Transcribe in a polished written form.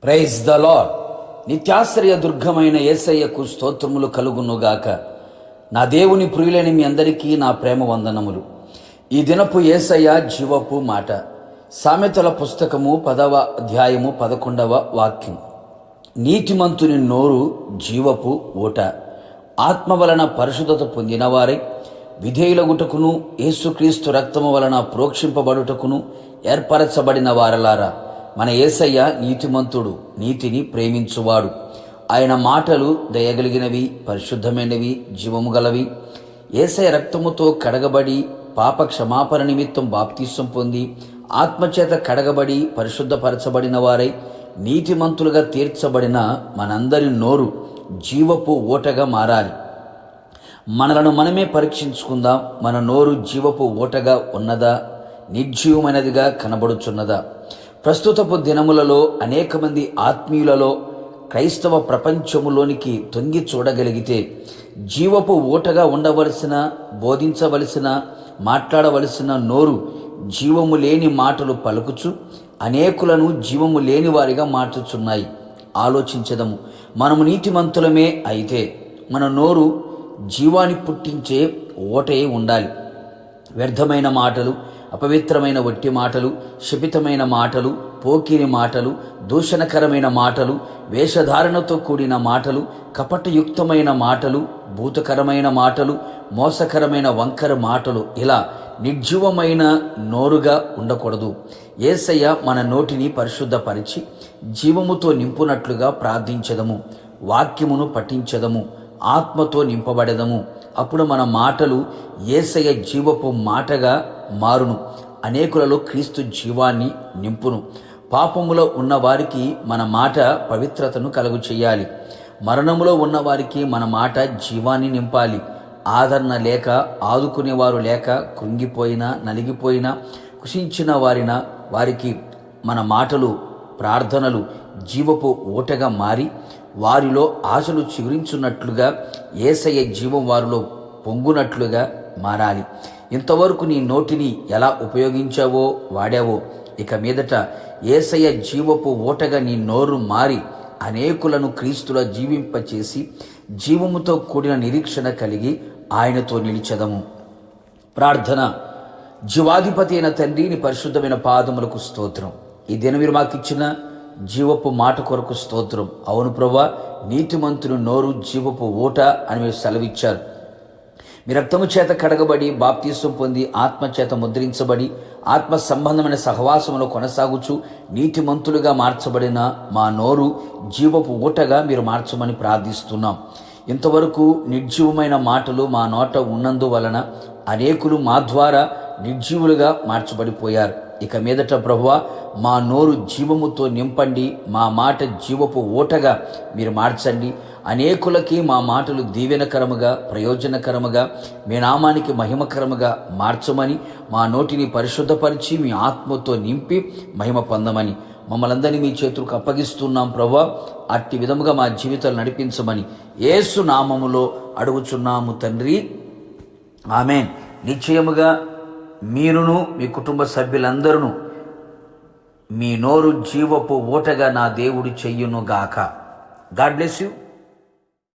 Praise the Lord. నిత్యాశ్రయ దుర్గమైన యేసయ్యకు స్తోత్రములు కలుగునుగాక. నా దేవుని ప్రియులైన మీ అందరికీ నా ప్రేమ వందనములు. ఈ దినపు యేసయ్య జీవపు మాట. సామెతల పుస్తకము 10వ అధ్యాయము 11వ వాక్యం. నీతిమంతుని నోరు జీవపు ఊట, ఆత్మ వలన పరిశుద్ధత పొందినవారై విధేయులగుటకును యేసుక్రీస్తు రక్తము వలన ప్రోక్షింపబడుటకును ఏర్పరచబడిన వారలారా. మన యేసయ్య నీతిమంతుడు, నీతిని ప్రేమించువాడు. ఆయన మాటలు దయగలిగినవి, పరిశుద్ధమైనవి, జీవము గలవి. యేసయ్య రక్తముతో కడగబడి పాప క్షమాపణ నిమిత్తం బాప్తీసం పొంది ఆత్మచేత కడగబడి పరిశుద్ధపరచబడిన వారై నీతిమంతులుగా తీర్చబడిన మనందరి నోరు జీవపు ఓటగా మారాలి. మనలను మనమే పరీక్షించుకుందాం. మన నోరు జీవపు ఓటగా ఉన్నదా, నిర్జీవమైనదిగా కనబడుచున్నదా? ప్రస్తుతపు దినములలో అనేక మంది ఆత్మీయులలో క్రైస్తవ ప్రపంచములోనికి తొంగి చూడగలిగితే జీవపు ఓటగా ఉండవలసిన, బోధించవలసిన, మాట్లాడవలసిన నోరు జీవము లేని మాటలు పలుకుచు అనేకులను జీవము లేని వారిగా మార్చుచున్నాయి. ఆలోచించదము. మనము నీతిమంతులమే అయితే మన నోరు జీవాన్ని పుట్టించే ఓటే ఉండాలి. వ్యర్థమైన మాటలు, అపవిత్రమైన వట్టి మాటలు, శపితమైన మాటలు, పోకిరి మాటలు, దూషణకరమైన మాటలు, వేషధారణతో కూడిన మాటలు, కపటయుక్తమైన మాటలు, భూతకరమైన మాటలు, మోసకరమైన వంకర మాటలు, ఇలా నిర్జీవమైన నోరుగా ఉండకూడదు. యేసయ్య మన నోటిని పరిశుద్ధపరిచి జీవముతో నింపునట్లుగా ప్రార్థించదము, వాక్యమును పఠించదము, ఆత్మతో నింపబడదము. అప్పుడు మన మాటలు యేసయ్య జీవపు మాటగా మారును. అనేకులలో క్రీస్తు జీవాన్ని నింపును. పాపములో ఉన్నవారికి మన మాట పవిత్రతను కలుగు చేయాలి. మరణములో ఉన్నవారికి మన మాట జీవాన్ని నింపాలి. ఆదరణ లేక, ఆదుకునేవారు లేక, కృంగిపోయినా, నలిగిపోయినా, కుషించిన వారికి మన మాటలు, ప్రార్థనలు జీవపు ఊటగా మారి వారిలో ఆశలు చిగురించున్నట్లుగా, యేసయ్య జీవం వారిలో పొంగునట్లుగా మారాలి. ఇంతవరకు నీ నోటిని ఎలా ఉపయోగించావో, వాడావో, ఇక మీదట యేసయ్య జీవపు ఊటగా నీ నోరు మారి అనేకులను క్రీస్తులో జీవింపచేసి జీవముతో కూడిన నిరీక్షణ కలిగి ఆయనతో నిలిచెదము. ప్రార్థన. జీవాధిపతి అయిన తండ్రి, నీ పరిశుద్ధమైన పాదములకు స్తోత్రం. ఈ దినం మీరు మాకిచ్చిన జీవపు మాట కొరకు స్తోత్రం. అవును ప్రభువా, నీతిమంతుని నోరు జీవపు ఊట అని మీరు సెలవిచ్చారు. మీ రక్తము చేత కడగబడి బాప్తీసం పొంది ఆత్మచేత ముద్రించబడి ఆత్మ సంబంధమైన సహవాసములో కొనసాగుచు నీతిమంతులుగా మార్చబడిన మా నోరు జీవపు ఊటగా మీరు మార్చమని ప్రార్థిస్తున్నాం. ఇంతవరకు నిర్జీవమైన మాటలు మా నోట ఉన్నందువలన అనేకులు మా ద్వారా నిర్జీవులుగా మార్చబడిపోయారు. ఇక మీదట ప్రభువా, మా నోరు జీవముతో నింపండి, మా మాట జీవపు ఓటగా మీరు మార్చండి. అనేకులకి మా మాటలు దీవెనకరముగా, ప్రయోజనకరముగా, మీ నామానికి మహిమకరముగా మార్చమని, మా నోటిని పరిశుద్ధపరిచి మీ ఆత్మతో నింపి మహిమ పొందమని మమ్మల్ందరినీ మీ చేతులకు అప్పగిస్తున్నాం ప్రభువా. అట్టి విధముగా మా జీవితాలు నడిపించమని యేసు నామములో అడుగుచున్నాము తండ్రి, ఆమేన్. నిశ్చయముగా మీరును మీ కుటుంబ సభ్యులందరూ మీ నోరు జీవపు ఓటగా నా దేవుడు చెయ్యును గాక. God bless you.